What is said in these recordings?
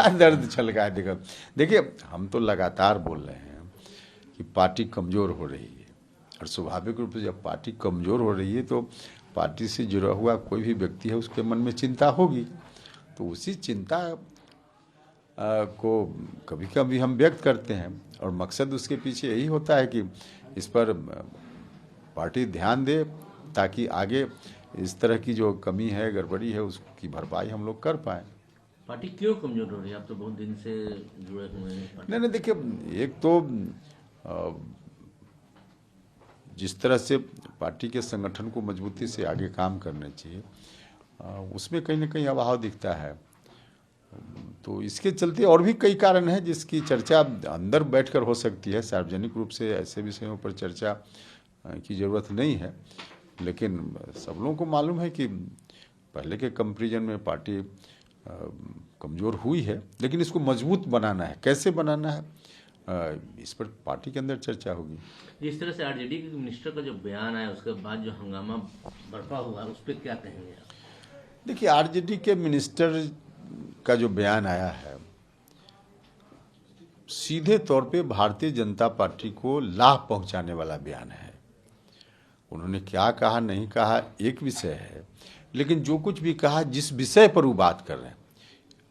क्या दर्द छलका है। देखिए हम तो लगातार बोल रहे हैं कि पार्टी कमज़ोर हो रही है, और स्वाभाविक रूप से जब पार्टी कमज़ोर हो रही है तो पार्टी से जुड़ा हुआ कोई भी व्यक्ति है उसके मन में चिंता होगी। तो उसी चिंता को कभी कभी हम व्यक्त करते हैं, और मकसद उसके पीछे यही होता है कि इस पर पार्टी ध्यान दे, ताकि आगे इस तरह की जो कमी है, गड़बड़ी है, उसकी भरपाई हम लोग कर पाएँ। पार्टी क्यों कमजोर हो रही है? आप तो बहुत दिन से जुड़े हुए हैं। नहीं, देखिए एक तो जिस तरह से पार्टी के संगठन को मजबूती से आगे काम करना चाहिए, उसमें कहीं ना कहीं अभाव दिखता है। तो इसके चलते और भी कई कारण हैं जिसकी चर्चा अंदर बैठकर हो सकती है, सार्वजनिक रूप से ऐसे विषयों पर चर्चा की ज़रूरत नहीं है। लेकिन सब लोगों को मालूम है कि पहले के कंपैरिजन में पार्टी कमज़ोर हुई है, लेकिन इसको मजबूत बनाना है। कैसे बनाना है, इस पर पार्टी के अंदर चर्चा होगी। जिस तरह से आरजेडी के मिनिस्टर का जो बयान आया उसके बाद जो हंगामा बरपा हुआ उस पर क्या कहेंगे आप? देखिए आरजेडी के मिनिस्टर का जो बयान आया है, सीधे तौर पे भारतीय जनता पार्टी को लाभ पहुंचाने वाला बयान है। उन्होंने क्या कहा नहीं कहा एक विषय है, लेकिन जो कुछ भी कहा, जिस विषय पर वो बात कर रहे हैं,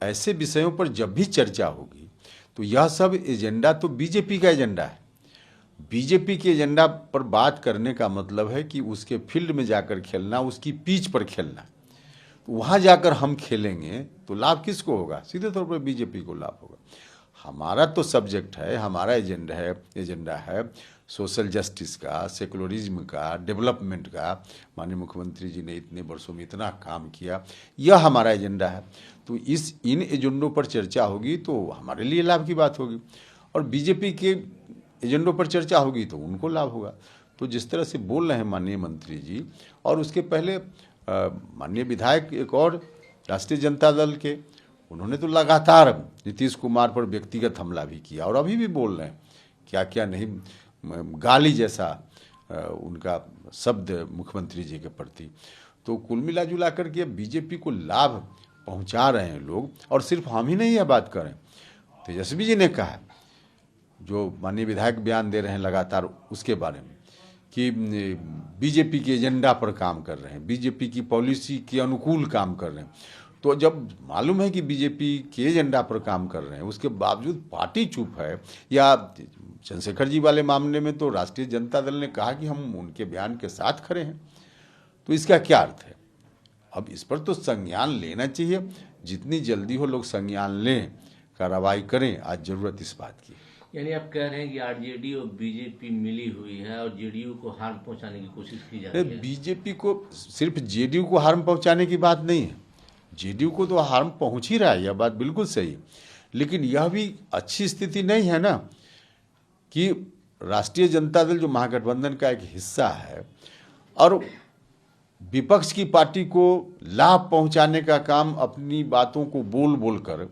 ऐसे विषयों पर जब भी चर्चा होगी तो यह सब एजेंडा तो बीजेपी का एजेंडा है। बीजेपी के एजेंडा पर बात करने का मतलब है कि उसके फील्ड में जाकर खेलना, उसकी पिच पर खेलना। तो वहाँ जाकर हम खेलेंगे तो लाभ किसको होगा? सीधे तौर पर बीजेपी को लाभ होगा। हमारा तो सब्जेक्ट है, हमारा एजेंडा है सोशल जस्टिस का, सेकुलरिज्म का, डेवलपमेंट का। माननीय मुख्यमंत्री जी ने इतने वर्षों में इतना काम किया, यह हमारा एजेंडा है। तो इन एजेंडों पर चर्चा होगी तो हमारे लिए लाभ की बात होगी, और बीजेपी के एजेंडों पर चर्चा होगी तो उनको लाभ होगा। तो जिस तरह से बोल रहे हैं माननीय मंत्री जी, और उसके पहले माननीय विधायक एक और राष्ट्रीय जनता दल के, उन्होंने तो लगातार नीतीश कुमार पर व्यक्तिगत हमला भी किया, और अभी भी बोल रहे हैं क्या क्या नहीं, गाली जैसा उनका शब्द मुख्यमंत्री जी के प्रति। तो कुल मिला जुला करके बीजेपी को लाभ पहुंचा रहे हैं लोग। और सिर्फ हम ही नहीं यह बात करें, तेजस्वी जी ने कहा, जो माननीय विधायक बयान दे रहे हैं लगातार उसके बारे में, कि बीजेपी के एजेंडा पर काम कर रहे हैं, बीजेपी की पॉलिसी के अनुकूल काम कर रहे हैं। तो जब मालूम है कि बीजेपी के एजेंडा पर काम कर रहे हैं, उसके बावजूद पार्टी चुप है, या चंद्रशेखर जी वाले मामले में तो राष्ट्रीय जनता दल ने कहा कि हम उनके बयान के साथ खड़े हैं, तो इसका क्या अर्थ है? अब इस पर तो संज्ञान लेना चाहिए, जितनी जल्दी हो लोग संज्ञान लें, कार्रवाई करें। आज जरूरत इस बात की। यानी आप कह रहे हैं कि आरजेडी और बीजेपी मिली हुई है और जेडीयू को हार्म पहुंचाने की कोशिश की जा रही है। बीजेपी को सिर्फ जेडीयू को हार्म पहुंचाने की बात नहीं है, जेडीयू को तो हार्म पहुंच ही रहा है, यह बात बिल्कुल सही है। लेकिन यह भी अच्छी स्थिति नहीं है ना कि राष्ट्रीय जनता दल जो महागठबंधन का एक हिस्सा है, और विपक्ष की पार्टी को लाभ पहुंचाने का काम, अपनी बातों को बोल बोल कर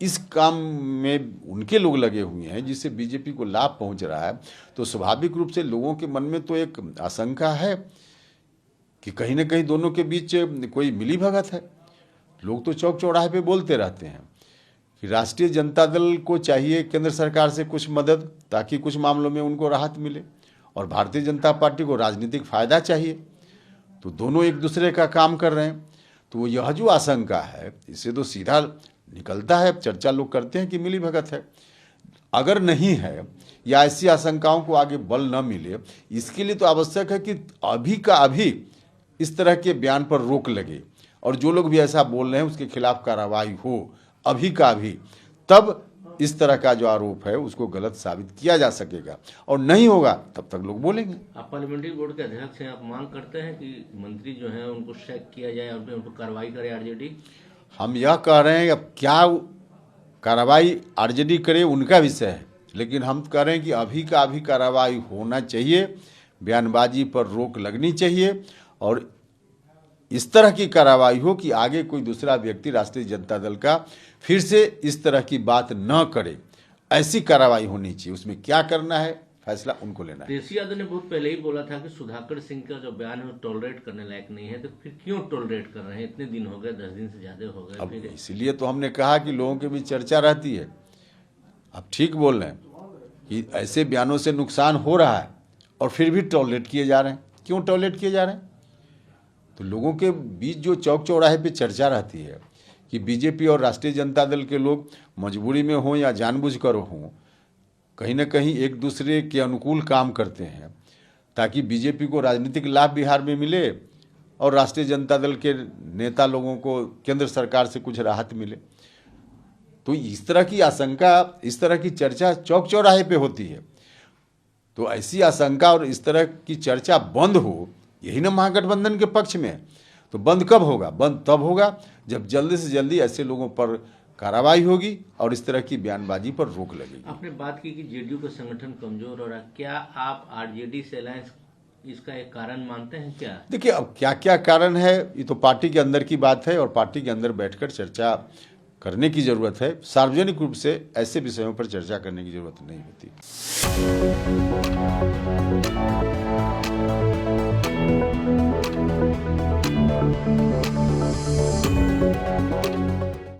इस काम में उनके लोग लगे हुए हैं जिससे बीजेपी को लाभ पहुंच रहा है। तो स्वाभाविक रूप से लोगों के मन में तो एक आशंका है कि कहीं ना कहीं दोनों के बीच कोई मिलीभगत है। लोग तो चौक चौराहे पे बोलते रहते हैं कि राष्ट्रीय जनता दल को चाहिए केंद्र सरकार से कुछ मदद, ताकि कुछ मामलों में उनको राहत मिले, और भारतीय जनता पार्टी को राजनीतिक फायदा चाहिए। तो दोनों एक दूसरे का काम कर रहे हैं। तो यह जो आशंका है, इससे तो सीधा निकलता है, चर्चा लोग करते हैं कि मिलीभगत है। अगर नहीं है, या ऐसी आशंकाओं को आगे बल न मिले, इसके लिए तो आवश्यक है कि अभी का अभी इस तरह के बयान पर रोक लगे, और जो लोग भी ऐसा बोल रहे हैं उसके खिलाफ कार्रवाई हो अभी का अभी। तब इस तरह का जो आरोप है उसको गलत साबित किया जा सकेगा, और नहीं होगा तब तक लोग बोलेंगे। आप पार्लियामेंट्री बोर्ड के अध्यक्ष हैं, आप मांग करते हैं कि मंत्री जो हैं उनको चेक किया जाए और फिर उनको कार्रवाई करे आरजेडी? हम यह कह रहे हैं, अब क्या कार्रवाई आरजेडी करे उनका विषय है, लेकिन हम कह रहे हैं कि अभी का अभी कार्रवाई होना चाहिए, बयानबाजी पर रोक लगनी चाहिए, और इस तरह की कार्रवाई हो कि आगे कोई दूसरा व्यक्ति राष्ट्रीय जनता दल का फिर से इस तरह की बात न करे। ऐसी कार्रवाई होनी चाहिए। उसमें क्या करना है, फैसला उनको लेना है। तेजस्वी यादव ने बहुत पहले ही बोला था कि सुधाकर सिंह का जो बयान है वो टॉलरेट करने लायक नहीं है, तो फिर क्यों टॉलरेट कर रहे हैं? इतने दिन हो गए, 10 दिन से ज्यादा हो गए। अब फिर इसीलिए तो हमने कहा कि लोगों के बीच चर्चा रहती है। आप ठीक बोल रहे हैं कि ऐसे बयानों से नुकसान हो रहा है और फिर भी टॉलरेट किए जा रहे हैं। क्यों टॉलरेट किए जा रहे हैं? तो लोगों के बीच जो चौक चौराहे पे चर्चा रहती है कि बीजेपी और राष्ट्रीय जनता दल के लोग मजबूरी में हों या जानबूझकर हों, कहीं ना कहीं एक दूसरे के अनुकूल काम करते हैं ताकि बीजेपी को राजनीतिक लाभ बिहार में मिले और राष्ट्रीय जनता दल के नेता लोगों को केंद्र सरकार से कुछ राहत मिले। तो इस तरह की आशंका, इस तरह की चर्चा चौक चौराहे पे होती है। तो ऐसी आशंका और इस तरह की चर्चा बंद हो, यही ना महागठबंधन के पक्ष में है। तो बंद कब होगा? बंद तब होगा जब जल्दी से जल्दी ऐसे लोगों पर कार्रवाई होगी और इस तरह की बयानबाजी पर रोक लगेगी। आपने बात की कि जेडीयू का संगठन कमजोर हो रहा है, क्या आप आरजेडी से अलायंस इसका एक कारण मानते हैं क्या? देखिए, अब क्या क्या कारण है ये तो पार्टी के अंदर की बात है और पार्टी के अंदर बैठकर चर्चा करने की जरूरत है। सार्वजनिक रूप से ऐसे विषयों पर चर्चा करने की जरूरत नहीं होती।